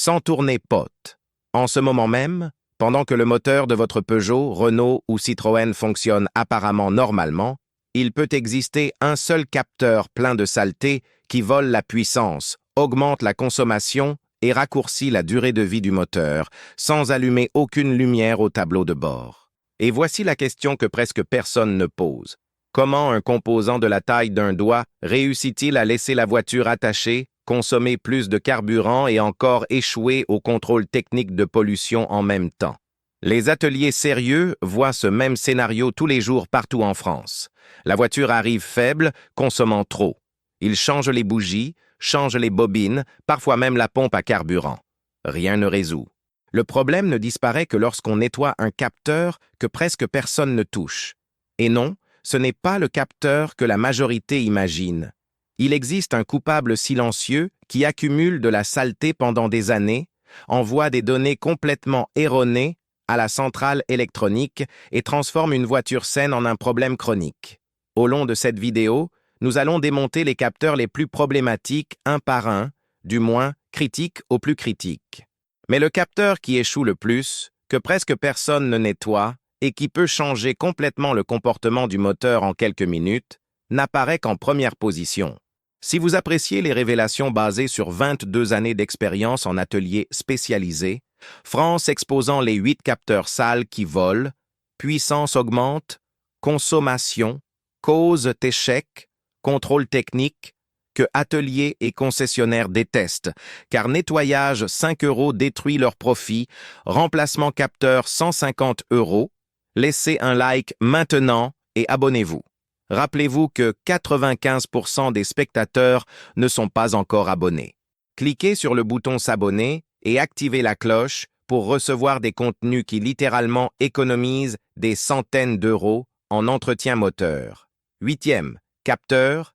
sans tourner pote. En ce moment même, pendant que le moteur de votre Peugeot, Renault ou Citroën fonctionne apparemment normalement, il peut exister un seul capteur plein de saleté qui vole la puissance, augmente la consommation et raccourcit la durée de vie du moteur, sans allumer aucune lumière au tableau de bord. Et voici la question que presque personne ne pose. Comment un composant de la taille d'un doigt réussit-il à laisser la voiture attachée, consommer plus de carburant et encore échouer au contrôle technique de pollution en même temps? Les ateliers sérieux voient ce même scénario tous les jours partout en France. La voiture arrive faible, consommant trop. Ils changent les bougies, changent les bobines, parfois même la pompe à carburant. Rien ne résout. Le problème ne disparaît que lorsqu'on nettoie un capteur que presque personne ne touche. Et non, ce n'est pas le capteur que la majorité imagine. Il existe un coupable silencieux qui accumule de la saleté pendant des années, envoie des données complètement erronées à la centrale électronique et transforme une voiture saine en un problème chronique. Au long de cette vidéo, nous allons démonter les capteurs les plus problématiques un par un, du moins critiques au plus critique. Mais le capteur qui échoue le plus, que presque personne ne nettoie et qui peut changer complètement le comportement du moteur en quelques minutes, n'apparaît qu'en première position. Si vous appréciez les révélations basées sur 22 années d'expérience en ateliers spécialisés, France exposant les 8 capteurs sales qui volent, puissance augmente, consommation, cause d'échec, contrôle technique, que ateliers et concessionnaires détestent, car nettoyage 5 € détruit leur profit, remplacement capteur 150 €, laissez un like maintenant et abonnez-vous. Rappelez-vous que 95% des spectateurs ne sont pas encore abonnés. Cliquez sur le bouton s'abonner et activez la cloche pour recevoir des contenus qui littéralement économisent des centaines d'euros en entretien moteur. 8e, capteur,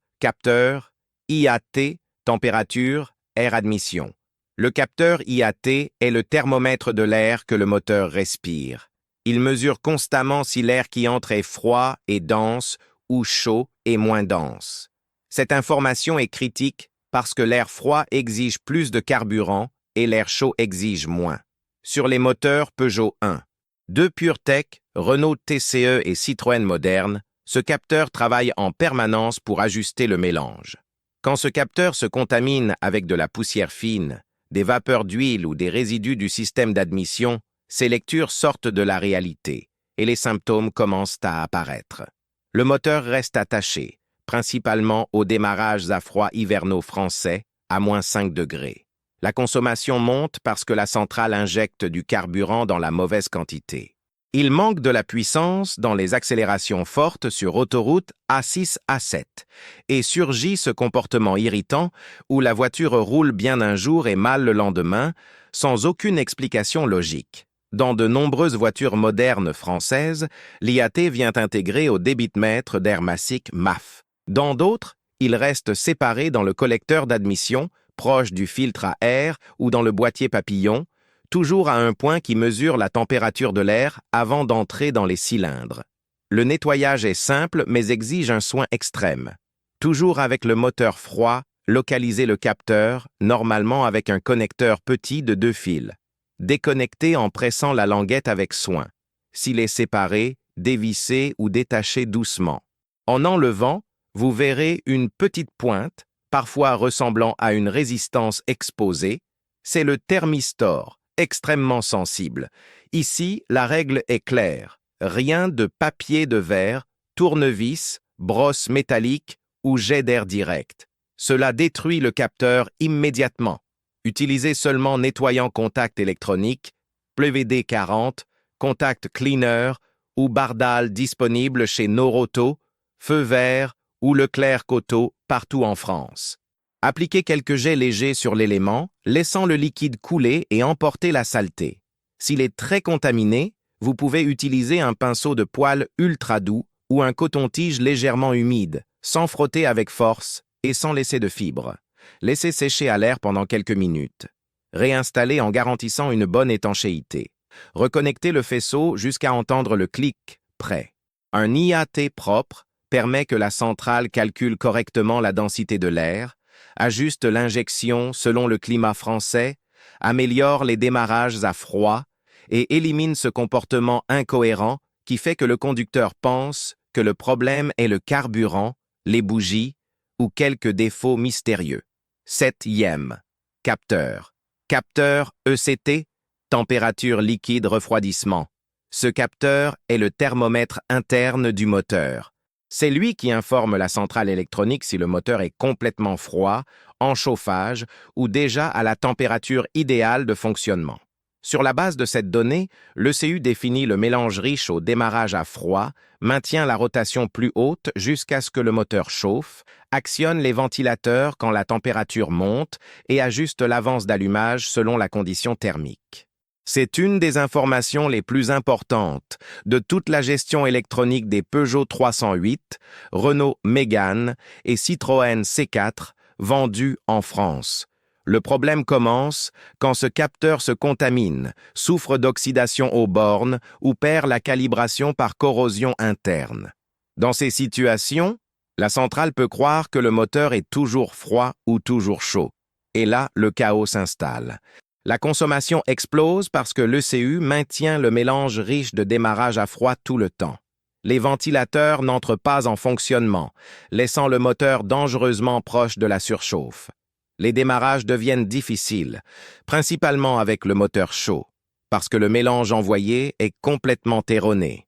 IAT, température, air admission. Le capteur IAT est le thermomètre de l'air que le moteur respire. Il mesure constamment si l'air qui entre est froid et dense ou chaud et moins dense. Cette information est critique parce que l'air froid exige plus de carburant et l'air chaud exige moins. Sur les moteurs Peugeot 1, 2 PureTech, Renault TCE et Citroën moderne, ce capteur travaille en permanence pour ajuster le mélange. Quand ce capteur se contamine avec de la poussière fine, des vapeurs d'huile ou des résidus du système d'admission, ces lectures sortent de la réalité et les symptômes commencent à apparaître. Le moteur reste attaché, principalement aux démarrages à froid hivernaux français, à -5 degrés. La consommation monte parce que la centrale injecte du carburant dans la mauvaise quantité. Il manque de la puissance dans les accélérations fortes sur autoroute A6, A7 et surgit ce comportement irritant où la voiture roule bien un jour et mal le lendemain, sans aucune explication logique. Dans de nombreuses voitures modernes françaises, l'IAT vient intégrer au débitmètre d'Air Massic MAF. Dans d'autres, il reste séparé dans le collecteur d'admission, proche du filtre à air ou dans le boîtier papillon, toujours à un point qui mesure la température de l'air avant d'entrer dans les cylindres. Le nettoyage est simple mais exige un soin extrême. Toujours avec le moteur froid, localisez le capteur, normalement avec un connecteur petit de 2 fils. Déconnectez en pressant la languette avec soin. S'il est séparé, dévissez ou détachez doucement. En enlevant, vous verrez une petite pointe, parfois ressemblant à une résistance exposée. C'est le thermistor, extrêmement sensible. Ici, la règle est claire. Rien de papier de verre, tournevis, brosse métallique ou jet d'air direct. Cela détruit le capteur immédiatement. Utilisez seulement nettoyant contact électronique, PVD 40, contact cleaner ou Bardal disponible chez Noroto, Feu Vert ou Leclerc Coto partout en France. Appliquez quelques jets légers sur l'élément, laissant le liquide couler et emporter la saleté. S'il est très contaminé, vous pouvez utiliser un pinceau de poils ultra doux ou un coton-tige légèrement humide, sans frotter avec force et sans laisser de fibres. Laissez sécher à l'air pendant quelques minutes. Réinstallez en garantissant une bonne étanchéité. Reconnectez le faisceau jusqu'à entendre le clic « Prêt ». Un IAT propre permet que la centrale calcule correctement la densité de l'air, ajuste l'injection selon le climat français, améliore les démarrages à froid et élimine ce comportement incohérent qui fait que le conducteur pense que le problème est le carburant, les bougies ou quelques défauts mystérieux. 7e. Capteur. Capteur ECT, température liquide refroidissement. Ce capteur est le thermomètre interne du moteur. C'est lui qui informe la centrale électronique si le moteur est complètement froid, en chauffage ou déjà à la température idéale de fonctionnement. Sur la base de cette donnée, l'ECU définit le mélange riche au démarrage à froid, maintient la rotation plus haute jusqu'à ce que le moteur chauffe, actionne les ventilateurs quand la température monte et ajuste l'avance d'allumage selon la condition thermique. C'est une des informations les plus importantes de toute la gestion électronique des Peugeot 308, Renault Mégane et Citroën C4 vendus en France. Le problème commence quand ce capteur se contamine, souffre d'oxydation aux bornes ou perd la calibration par corrosion interne. Dans ces situations, la centrale peut croire que le moteur est toujours froid ou toujours chaud. Et là, le chaos s'installe. La consommation explose parce que l'ECU maintient le mélange riche de démarrage à froid tout le temps. Les ventilateurs n'entrent pas en fonctionnement, laissant le moteur dangereusement proche de la surchauffe. Les démarrages deviennent difficiles, principalement avec le moteur chaud, parce que le mélange envoyé est complètement erroné.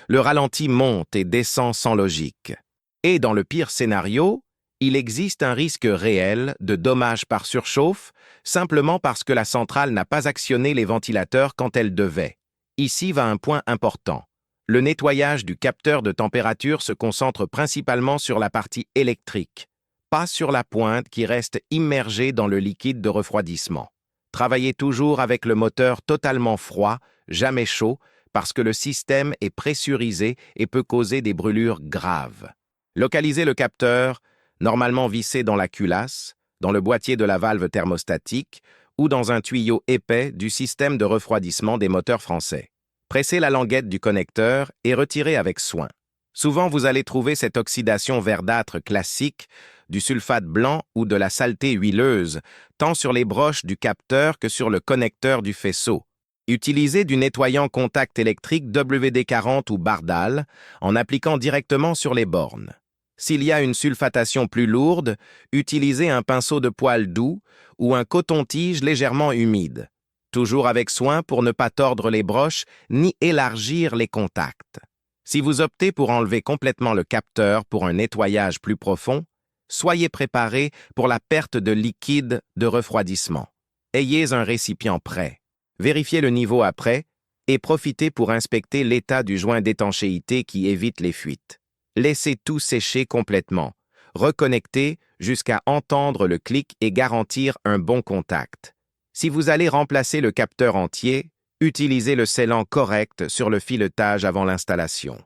Le ralenti monte et descend sans logique. Et dans le pire scénario, il existe un risque réel de dommages par surchauffe, simplement parce que la centrale n'a pas actionné les ventilateurs quand elle devait. Ici va un point important. Le nettoyage du capteur de température se concentre principalement sur la partie électrique, pas sur la pointe qui reste immergée dans le liquide de refroidissement. Travaillez toujours avec le moteur totalement froid, jamais chaud, parce que le système est pressurisé et peut causer des brûlures graves. Localisez le capteur, normalement vissé dans la culasse, dans le boîtier de la valve thermostatique ou dans un tuyau épais du système de refroidissement des moteurs français. Pressez la languette du connecteur et retirez avec soin. Souvent, vous allez trouver cette oxydation verdâtre classique, du sulfate blanc ou de la saleté huileuse, tant sur les broches du capteur que sur le connecteur du faisceau. Utilisez du nettoyant contact électrique WD-40 ou Bardal en appliquant directement sur les bornes. S'il y a une sulfatation plus lourde, utilisez un pinceau de poil doux ou un coton-tige légèrement humide. Toujours avec soin pour ne pas tordre les broches ni élargir les contacts. Si vous optez pour enlever complètement le capteur pour un nettoyage plus profond, soyez préparé pour la perte de liquide de refroidissement. Ayez un récipient prêt. Vérifiez le niveau après et profitez pour inspecter l'état du joint d'étanchéité qui évite les fuites. Laissez tout sécher complètement. Reconnectez jusqu'à entendre le clic et garantir un bon contact. Si vous allez remplacer le capteur entier, utilisez le scellant correct sur le filetage avant l'installation.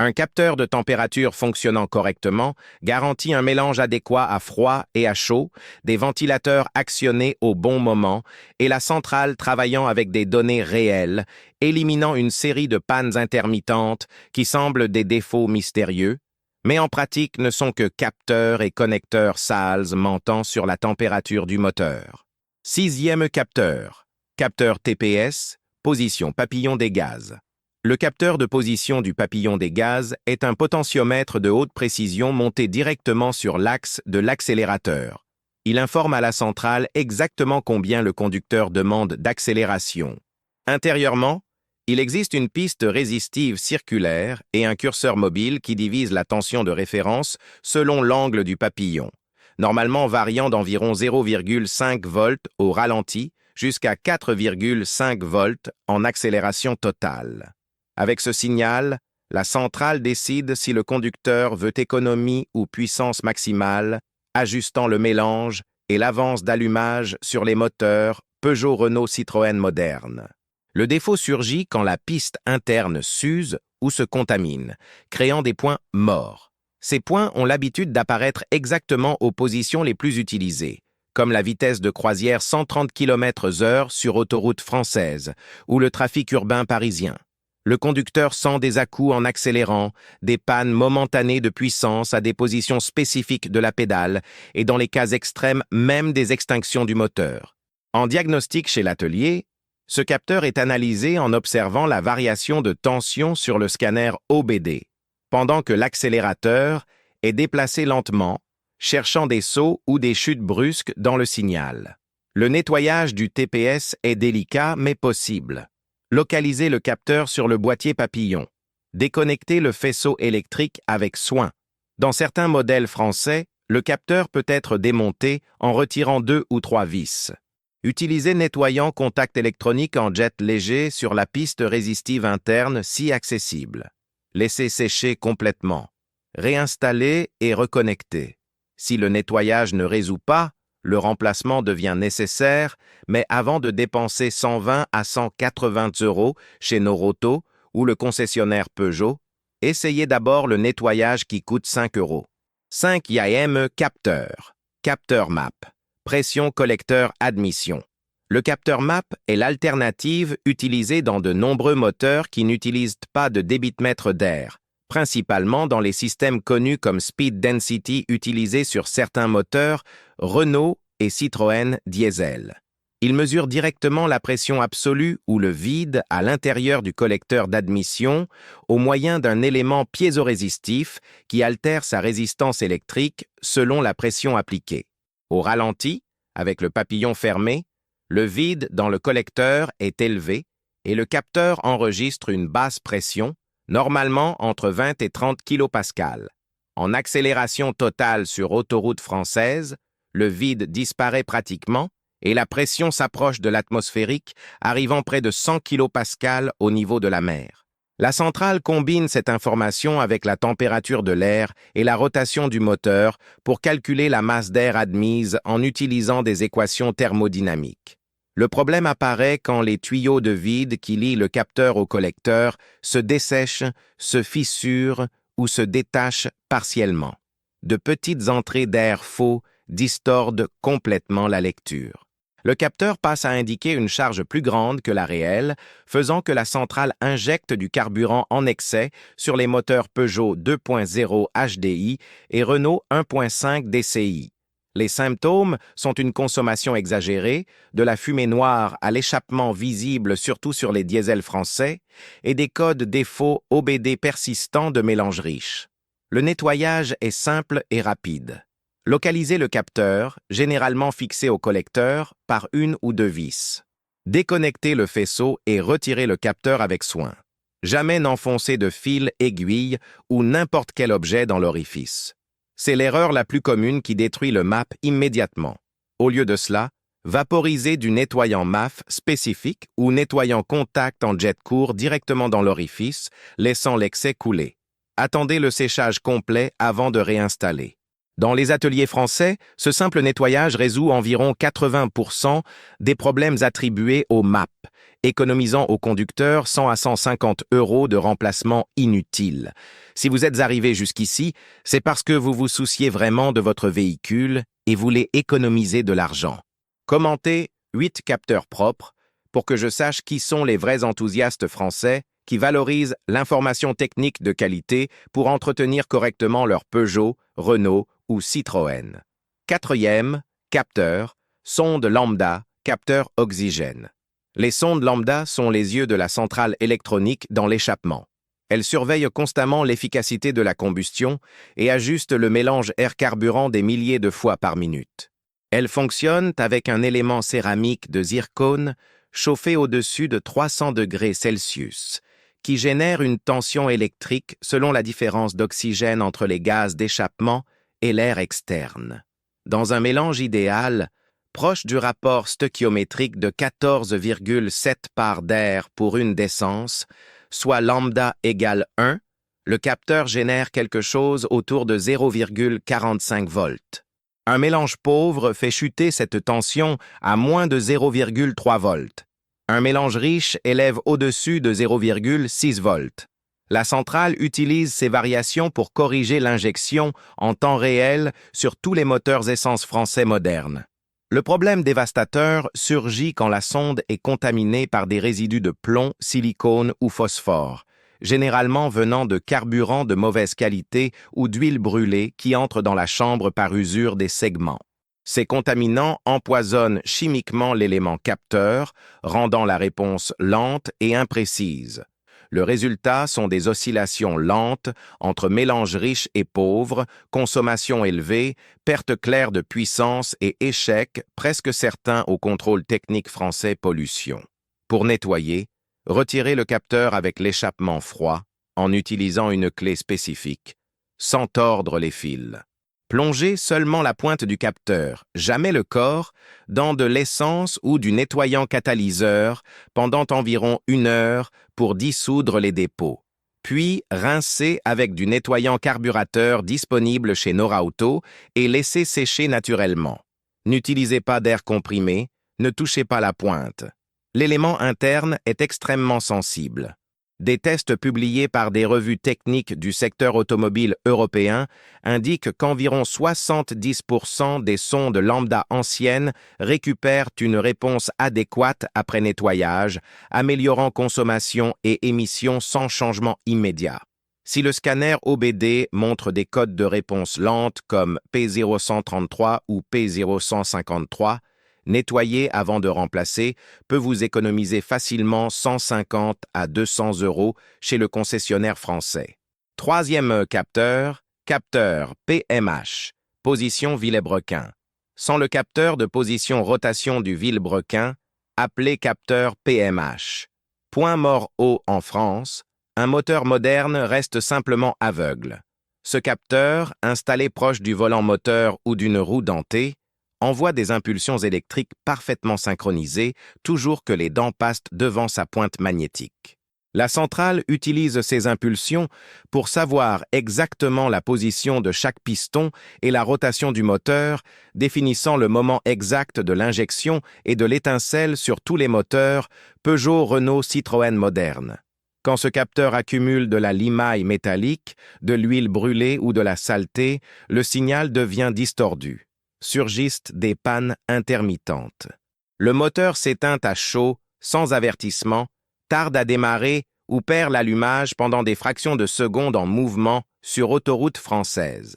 Un capteur de température fonctionnant correctement garantit un mélange adéquat à froid et à chaud, des ventilateurs actionnés au bon moment et la centrale travaillant avec des données réelles, éliminant une série de pannes intermittentes qui semblent des défauts mystérieux, mais en pratique ne sont que capteurs et connecteurs sales mentant sur la température du moteur. 6e capteur. Capteur TPS, position papillon des gaz. Le capteur de position du papillon des gaz est un potentiomètre de haute précision monté directement sur l'axe de l'accélérateur. Il informe à la centrale exactement combien le conducteur demande d'accélération. Intérieurement, il existe une piste résistive circulaire et un curseur mobile qui divise la tension de référence selon l'angle du papillon, normalement variant d'environ 0,5 volts au ralenti jusqu'à 4,5 volts en accélération totale. Avec ce signal, la centrale décide si le conducteur veut économie ou puissance maximale, ajustant le mélange et l'avance d'allumage sur les moteurs Peugeot, Renault, Citroën modernes. Le défaut surgit quand la piste interne s'use ou se contamine, créant des points morts. Ces points ont l'habitude d'apparaître exactement aux positions les plus utilisées, comme la vitesse de croisière 130 km/h sur autoroute française ou le trafic urbain parisien. Le conducteur sent des à-coups en accélérant, des pannes momentanées de puissance à des positions spécifiques de la pédale et dans les cas extrêmes même des extinctions du moteur. En diagnostic chez l'atelier, ce capteur est analysé en observant la variation de tension sur le scanner OBD, pendant que l'accélérateur est déplacé lentement, cherchant des sauts ou des chutes brusques dans le signal. Le nettoyage du TPS est délicat mais possible. Localisez le capteur sur le boîtier papillon. Déconnectez le faisceau électrique avec soin. Dans certains modèles français, le capteur peut être démonté en retirant 2 ou 3 vis. Utilisez nettoyant contact électronique en jet léger sur la piste résistive interne si accessible. Laissez sécher complètement. Réinstallez et reconnectez. Si le nettoyage ne résout pas, le remplacement devient nécessaire, mais avant de dépenser 120 à 180 € chez Noroto ou le concessionnaire Peugeot, essayez d'abord le nettoyage qui coûte 5 €. 5 IAM capteur. Capteur MAP. Pression collecteur admission. Le capteur MAP est l'alternative utilisée dans de nombreux moteurs qui n'utilisent pas de débitmètre d'air, principalement dans les systèmes connus comme Speed Density utilisés sur certains moteurs Renault et Citroën diesel. Il mesure directement la pression absolue ou le vide à l'intérieur du collecteur d'admission au moyen d'un élément piézorésistif qui altère sa résistance électrique selon la pression appliquée. Au ralenti, avec le papillon fermé, le vide dans le collecteur est élevé et le capteur enregistre une basse pression, normalement entre 20 et 30 kPa. En accélération totale sur autoroute française, le vide disparaît pratiquement et la pression s'approche de l'atmosphérique, arrivant près de 100 kPa au niveau de la mer. La centrale combine cette information avec la température de l'air et la rotation du moteur pour calculer la masse d'air admise en utilisant des équations thermodynamiques. Le problème apparaît quand les tuyaux de vide qui lient le capteur au collecteur se dessèchent, se fissurent ou se détachent partiellement. De petites entrées d'air faux distordent complètement la lecture. Le capteur passe à indiquer une charge plus grande que la réelle, faisant que la centrale injecte du carburant en excès sur les moteurs Peugeot 2.0 HDI et Renault 1.5 DCI. Les symptômes sont une consommation exagérée, de la fumée noire à l'échappement visible surtout sur les diesels français, et des codes défauts OBD persistants de mélange riche. Le nettoyage est simple et rapide. Localisez le capteur, généralement fixé au collecteur, par 1 ou 2 vis. Déconnectez le faisceau et retirez le capteur avec soin. Jamais n'enfoncez de fil, aiguille ou n'importe quel objet dans l'orifice. C'est l'erreur la plus commune qui détruit le MAP immédiatement. Au lieu de cela, vaporisez du nettoyant MAF spécifique ou nettoyant contact en jet court directement dans l'orifice, laissant l'excès couler. Attendez le séchage complet avant de réinstaller. Dans les ateliers français, ce simple nettoyage résout environ 80% des problèmes attribués au MAP, économisant au conducteur 100 à 150 € de remplacement inutile. Si vous êtes arrivé jusqu'ici, c'est parce que vous vous souciez vraiment de votre véhicule et voulez économiser de l'argent. Commentez 8 capteurs propres pour que je sache qui sont les vrais enthousiastes français qui valorisent l'information technique de qualité pour entretenir correctement leur Peugeot, Renault ou Citroën. 4e, capteur, sonde lambda, capteur oxygène. Les sondes lambda sont les yeux de la centrale électronique dans l'échappement. Elles surveillent constamment l'efficacité de la combustion et ajustent le mélange air-carburant des milliers de fois par minute. Elles fonctionnent avec un élément céramique de zircone chauffé au-dessus de 300 degrés Celsius, qui génère une tension électrique selon la différence d'oxygène entre les gaz d'échappement et l'air externe. Dans un mélange idéal, proche du rapport stoichiométrique de 14,7 parts d'air pour une d'essence, soit lambda égale 1, le capteur génère quelque chose autour de 0,45 volts. Un mélange pauvre fait chuter cette tension à moins de 0,3 volts. Un mélange riche élève au-dessus de 0,6 volts. La centrale utilise ces variations pour corriger l'injection en temps réel sur tous les moteurs essence français modernes. Le problème dévastateur surgit quand la sonde est contaminée par des résidus de plomb, silicone ou phosphore, généralement venant de carburant de mauvaise qualité ou d'huile brûlée qui entre dans la chambre par usure des segments. Ces contaminants empoisonnent chimiquement l'élément capteur, rendant la réponse lente et imprécise. Le résultat sont des oscillations lentes entre mélange riche et pauvre, consommation élevée, perte claire de puissance et échec presque certain au contrôle technique français pollution. Pour nettoyer, retirez le capteur avec l'échappement froid en utilisant une clé spécifique, sans tordre les fils. Plongez seulement la pointe du capteur, jamais le corps, dans de l'essence ou du nettoyant catalyseur pendant environ 1 heure pour dissoudre les dépôts. Puis, rincez avec du nettoyant carburateur disponible chez Norauto et laissez sécher naturellement. N'utilisez pas d'air comprimé, ne touchez pas la pointe. L'élément interne est extrêmement sensible. Des tests publiés par des revues techniques du secteur automobile européen indiquent qu'environ 70% des sondes lambda anciennes récupèrent une réponse adéquate après nettoyage, améliorant consommation et émissions sans changement immédiat. Si le scanner OBD montre des codes de réponse lente comme P0133 ou P0153, nettoyer avant de remplacer peut vous économiser facilement 150 à 200 € chez le concessionnaire français. Troisième capteur, capteur PMH, position Villebrequin. Sans le capteur de position rotation du Villebrequin, appelé capteur PMH. Point mort haut en France, un moteur moderne reste simplement aveugle. Ce capteur, installé proche du volant moteur ou d'une roue dentée, envoie des impulsions électriques parfaitement synchronisées, toujours que les dents passent devant sa pointe magnétique. La centrale utilise ces impulsions pour savoir exactement la position de chaque piston et la rotation du moteur, définissant le moment exact de l'injection et de l'étincelle sur tous les moteurs Peugeot, Renault, Citroën modernes. Quand ce capteur accumule de la limaille métallique, de l'huile brûlée ou de la saleté, le signal devient distordu. Surgissent des pannes intermittentes. Le moteur s'éteint à chaud, sans avertissement, tarde à démarrer ou perd l'allumage pendant des fractions de secondes en mouvement sur autoroute française.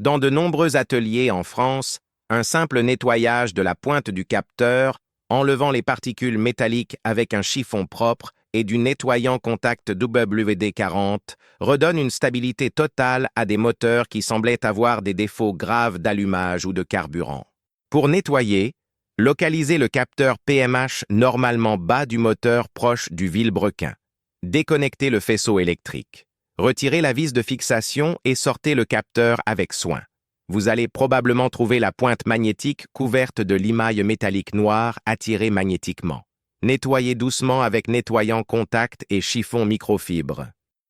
Dans de nombreux ateliers en France, un simple nettoyage de la pointe du capteur, enlevant les particules métalliques avec un chiffon propre et du nettoyant contact WD-40, redonne une stabilité totale à des moteurs qui semblaient avoir des défauts graves d'allumage ou de carburant. Pour nettoyer, localisez le capteur PMH normalement bas du moteur proche du Villebrequin. Déconnectez le faisceau électrique. Retirez la vis de fixation et sortez le capteur avec soin. Vous allez probablement trouver la pointe magnétique couverte de limaille métallique noire attirée magnétiquement. Nettoyez doucement avec nettoyant contact et chiffon microfibre.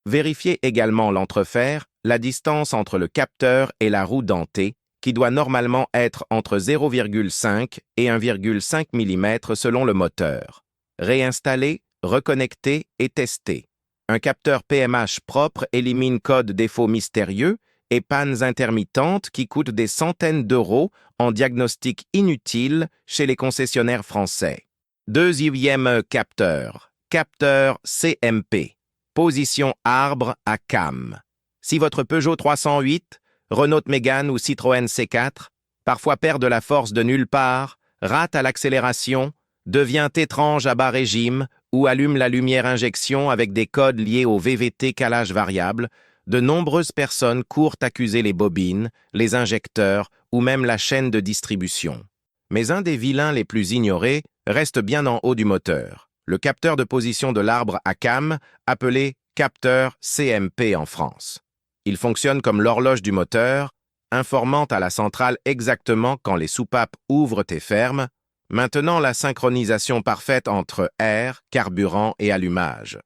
Vérifiez également l'entrefer, la distance entre le capteur et la roue dentée, qui doit normalement être entre 0,5 et 1,5 mm selon le moteur. Réinstallez, reconnectez et testez. Un capteur PMH propre élimine code défauts mystérieux et pannes intermittentes qui coûtent des centaines d'euros en diagnostic inutile chez les concessionnaires français. Deuxième capteur, capteur CMP, position arbre à cam. Si votre Peugeot 308, Renault Mégane ou Citroën C4, parfois perd de la force de nulle part, rate à l'accélération, devient étrange à bas régime ou allume la lumière injection avec des codes liés au VVT calage variable, de nombreuses personnes courent accuser les bobines, les injecteurs ou même la chaîne de distribution. Mais un des vilains les plus ignorés reste bien en haut du moteur, le capteur de position de l'arbre à cam, appelé capteur CMP en France. Il fonctionne comme l'horloge du moteur, informant à la centrale exactement quand les soupapes ouvrent et ferment, maintenant la synchronisation parfaite entre air, carburant et allumage.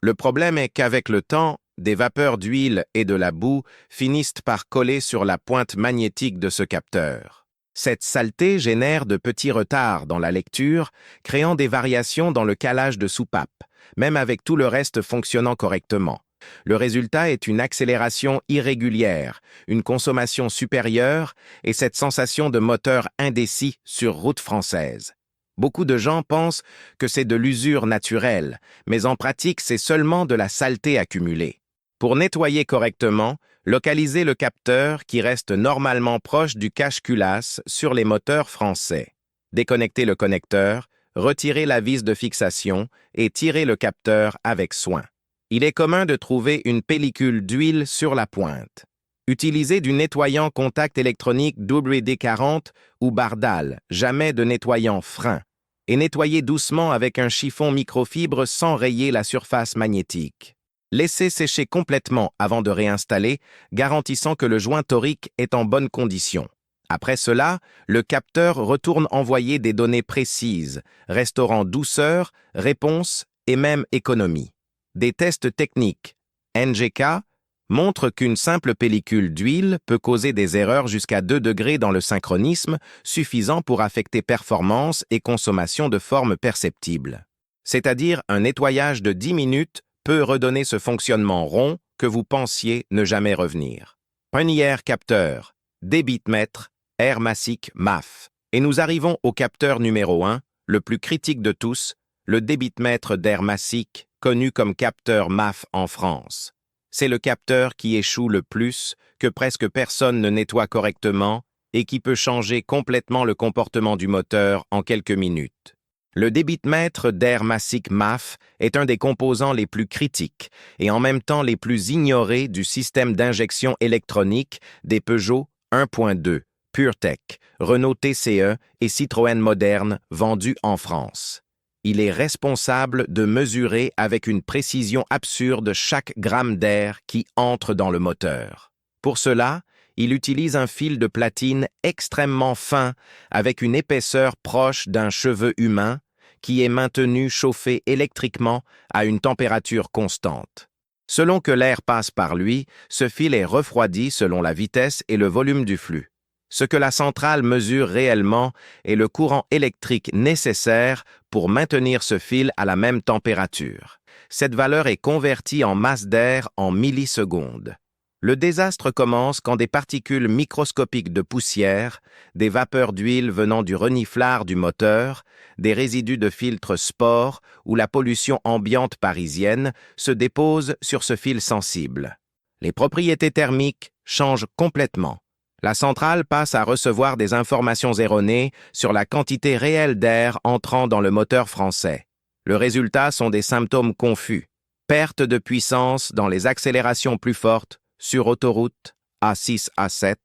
Le problème est qu'avec le temps, des vapeurs d'huile et de la boue finissent par coller sur la pointe magnétique de ce capteur. Cette saleté génère de petits retards dans la lecture, créant des variations dans le calage de soupape, même avec tout le reste fonctionnant correctement. Le résultat est une accélération irrégulière, une consommation supérieure et cette sensation de moteur indécis sur route française. Beaucoup de gens pensent que c'est de l'usure naturelle, mais en pratique, c'est seulement de la saleté accumulée. Pour nettoyer correctement, Localisez le capteur qui reste normalement proche du cache-culasse sur les moteurs français. Déconnectez le connecteur, retirez la vis de fixation et tirez le capteur avec soin. Il est commun de trouver une pellicule d'huile sur la pointe. Utilisez du nettoyant contact électronique WD-40 ou Bardal, jamais de nettoyant frein, et nettoyez doucement avec un chiffon microfibre sans rayer la surface magnétique. Laissez sécher complètement avant de réinstaller, garantissant que le joint torique est en bonne condition. Après cela, le capteur retourne envoyer des données précises, restaurant douceur, réponse et même économie. Des tests techniques, NGK, montrent qu'une simple pellicule d'huile peut causer des erreurs jusqu'à 2 degrés dans le synchronisme, suffisant pour affecter performance et consommation de forme perceptible. C'est-à-dire un nettoyage de 10 minutes peut redonner ce fonctionnement rond que vous pensiez ne jamais revenir. Premier capteur, débitmètre, Airmatic MAF. Et nous arrivons au capteur numéro 1, le plus critique de tous, le débitmètre d'Airmatic, connu comme capteur MAF en France. C'est le capteur qui échoue le plus, que presque personne ne nettoie correctement et qui peut changer complètement le comportement du moteur en quelques minutes. Le débitmètre d'Airmatic MAF est un des composants les plus critiques et en même temps les plus ignorés du système d'injection électronique des Peugeot 1.2, PureTech, Renault TCE et Citroën moderne vendus en France. Il est responsable de mesurer avec une précision absurde chaque gramme d'air qui entre dans le moteur. Pour cela, il utilise un fil de platine extrêmement fin avec une épaisseur proche d'un cheveu humain qui est maintenu chauffé électriquement à une température constante. Selon que l'air passe par lui, ce fil est refroidi selon la vitesse et le volume du flux. Ce que la centrale mesure réellement est le courant électrique nécessaire pour maintenir ce fil à la même température. Cette valeur est convertie en masse d'air en millisecondes. Le désastre commence quand des particules microscopiques de poussière, des vapeurs d'huile venant du reniflard du moteur, des résidus de filtres spores ou la pollution ambiante parisienne se déposent sur ce fil sensible. Les propriétés thermiques changent complètement. La centrale passe à recevoir des informations erronées sur la quantité réelle d'air entrant dans le moteur français. Le résultat sont des symptômes confus. Perte de puissance dans les accélérations plus fortes, sur autoroute, A6, A7,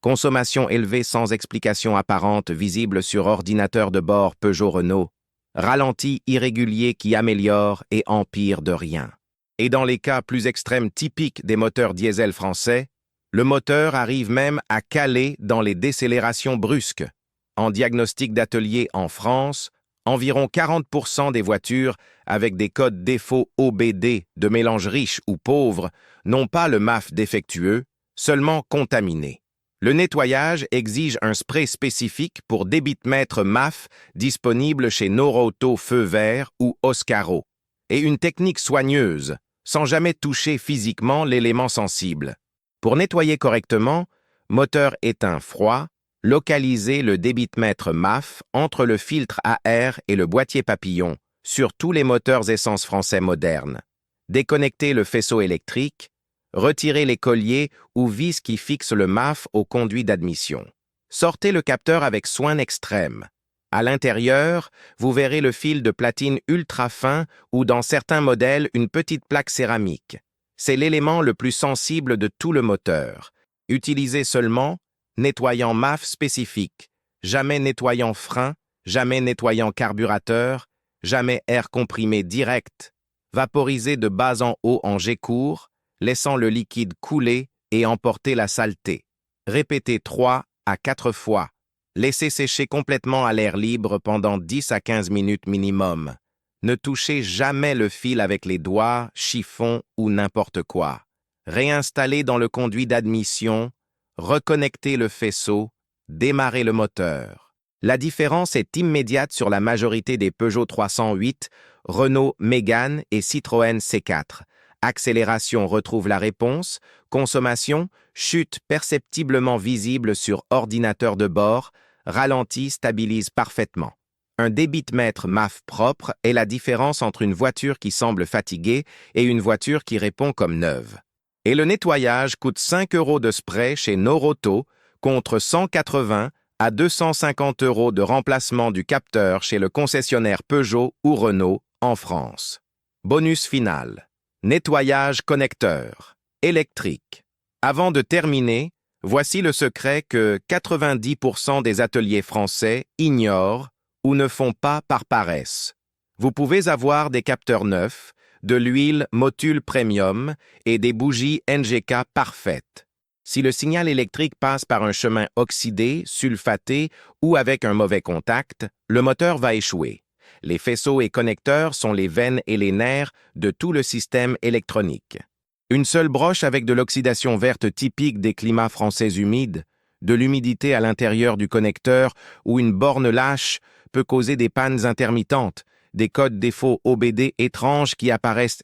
consommation élevée sans explication apparente visible sur ordinateur de bord Peugeot-Renault, ralenti irrégulier qui améliore et empire de rien. Et dans les cas plus extrêmes typiques des moteurs diesel français, le moteur arrive même à caler dans les décélérations brusques. En diagnostic d'atelier en France, environ 40% des voitures avec des codes défauts OBD de mélange riche ou pauvre n'ont pas le MAF défectueux, seulement contaminé. Le nettoyage exige un spray spécifique pour débitmètre MAF disponible chez Norauto Feu Vert ou Oscaro, et une technique soigneuse, sans jamais toucher physiquement l'élément sensible. Pour nettoyer correctement, moteur éteint froid, localisez le débitmètre MAF entre le filtre à air et le boîtier papillon sur tous les moteurs essence français modernes. Déconnectez le faisceau électrique, retirez les colliers ou vis qui fixent le MAF au conduit d'admission. Sortez le capteur avec soin extrême. À l'intérieur, vous verrez le fil de platine ultra fin ou dans certains modèles une petite plaque céramique. C'est l'élément le plus sensible de tout le moteur. Utilisez seulement nettoyant MAF spécifique, jamais nettoyant frein, jamais nettoyant carburateur, jamais air comprimé direct. Vaporisez de bas en haut en jet court, laissant le liquide couler et emporter la saleté. Répétez 3 à 4 fois. Laissez sécher complètement à l'air libre pendant 10 à 15 minutes minimum. Ne touchez jamais le fil avec les doigts, chiffon ou n'importe quoi. Réinstallez dans le conduit d'admission, reconnectez le faisceau, démarrez le moteur. La différence est immédiate sur la majorité des Peugeot 308, Renault Mégane et Citroën C4. Accélération retrouve la réponse, consommation, chute perceptiblement visible sur ordinateur de bord, ralenti stabilise parfaitement. Un débitmètre MAF propre est la différence entre une voiture qui semble fatiguée et une voiture qui répond comme neuve. Et le nettoyage coûte 5 € de spray chez Noroto contre 180 à 250 € de remplacement du capteur chez le concessionnaire Peugeot ou Renault en France. Bonus final. Nettoyage connecteur. Électrique. Avant de terminer, voici le secret que 90% des ateliers français ignorent ou ne font pas par paresse. Vous pouvez avoir des capteurs neufs, de l'huile Motul Premium et des bougies NGK parfaites. Si le signal électrique passe par un chemin oxydé, sulfaté ou avec un mauvais contact, le moteur va échouer. Les faisceaux et connecteurs sont les veines et les nerfs de tout le système électronique. Une seule broche avec de l'oxydation verte typique des climats français humides, de l'humidité à l'intérieur du connecteur ou une borne lâche peut causer des pannes intermittentes, des codes défauts OBD étranges qui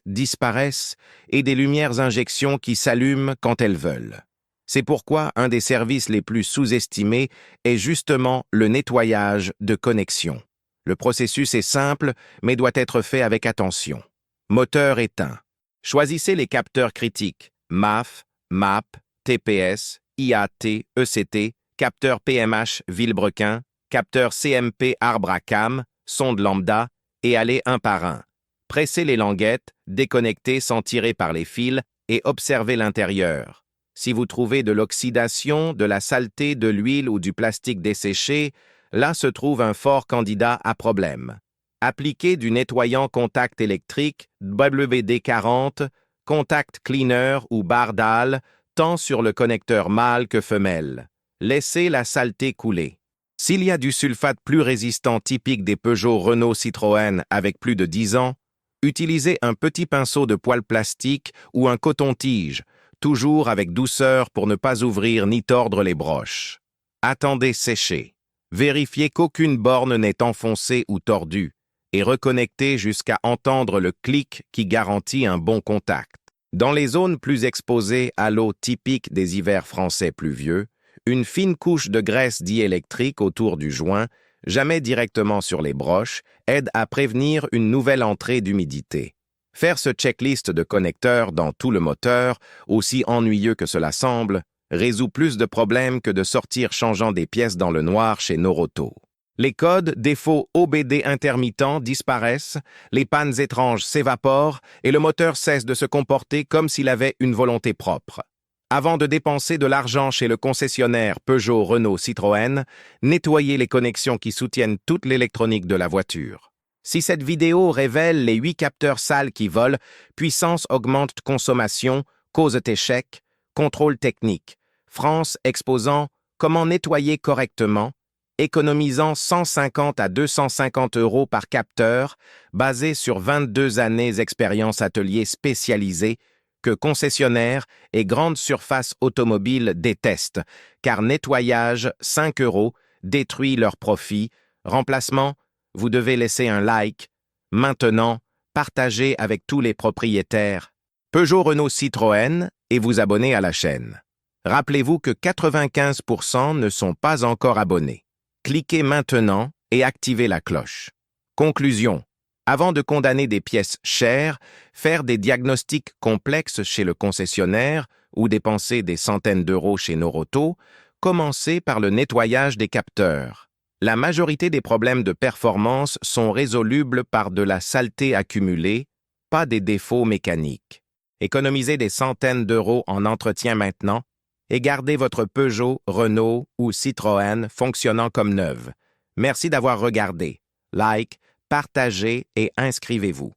disparaissent et des lumières injection qui s'allument quand elles veulent. C'est pourquoi un des services les plus sous-estimés est justement le nettoyage de connexion. Le processus est simple, mais doit être fait avec attention. Moteur éteint. Choisissez les capteurs critiques MAF, MAP, TPS, IAT, ECT, capteur PMH Villebrequin, capteur CMP Arbre à Cam, sonde lambda, et allez un par un. Pressez les languettes, déconnectez sans tirer par les fils et observez l'intérieur. Si vous trouvez de l'oxydation, de la saleté, de l'huile ou du plastique desséché, là se trouve un fort candidat à problème. Appliquez du nettoyant contact électrique WD-40, contact cleaner ou barre d'âle, tant sur le connecteur mâle que femelle. Laissez la saleté couler. S'il y a du sulfate plus résistant typique des Peugeot, Renault, Citroën avec plus de 10 ans, utilisez un petit pinceau de poêle plastique ou un coton-tige, toujours avec douceur pour ne pas ouvrir ni tordre les broches. Attendez sécher. Vérifiez qu'aucune borne n'est enfoncée ou tordue et reconnectez jusqu'à entendre le clic qui garantit un bon contact. Dans les zones plus exposées à l'eau typique des hivers français pluvieux, une fine couche de graisse diélectrique autour du joint, jamais directement sur les broches, aide à prévenir une nouvelle entrée d'humidité. Faire ce checklist de connecteurs dans tout le moteur, aussi ennuyeux que cela semble, résout plus de problèmes que de sortir changeant des pièces dans le noir chez Noroto. Les codes défauts OBD intermittents disparaissent, les pannes étranges s'évaporent et le moteur cesse de se comporter comme s'il avait une volonté propre. Avant de dépenser de l'argent chez le concessionnaire Peugeot, Renault, Citroën, nettoyez les connexions qui soutiennent toute l'électronique de la voiture. Si cette vidéo révèle les 8 capteurs sales qui volent, puissance augmente consommation, cause échec, contrôle technique, France exposant comment nettoyer correctement, économisant 150 à 250 € par capteur, basé sur 22 années d'expérience atelier spécialisée, que concessionnaires et grandes surfaces automobiles détestent, car nettoyage 5 € détruit leur profit, remplacement, vous devez laisser un like, maintenant, partagez avec tous les propriétaires, Peugeot, Renault, Citroën et vous abonner à la chaîne. Rappelez-vous que 95% ne sont pas encore abonnés. Cliquez maintenant et activez la cloche. Conclusion. Avant de condamner des pièces chères, faire des diagnostics complexes chez le concessionnaire ou dépenser des centaines d'euros chez Noroto, commencez par le nettoyage des capteurs. La majorité des problèmes de performance sont résolubles par de la saleté accumulée, pas des défauts mécaniques. Économisez des centaines d'euros en entretien maintenant et gardez votre Peugeot, Renault ou Citroën fonctionnant comme neuve. Merci d'avoir regardé. Like, partagez et inscrivez-vous.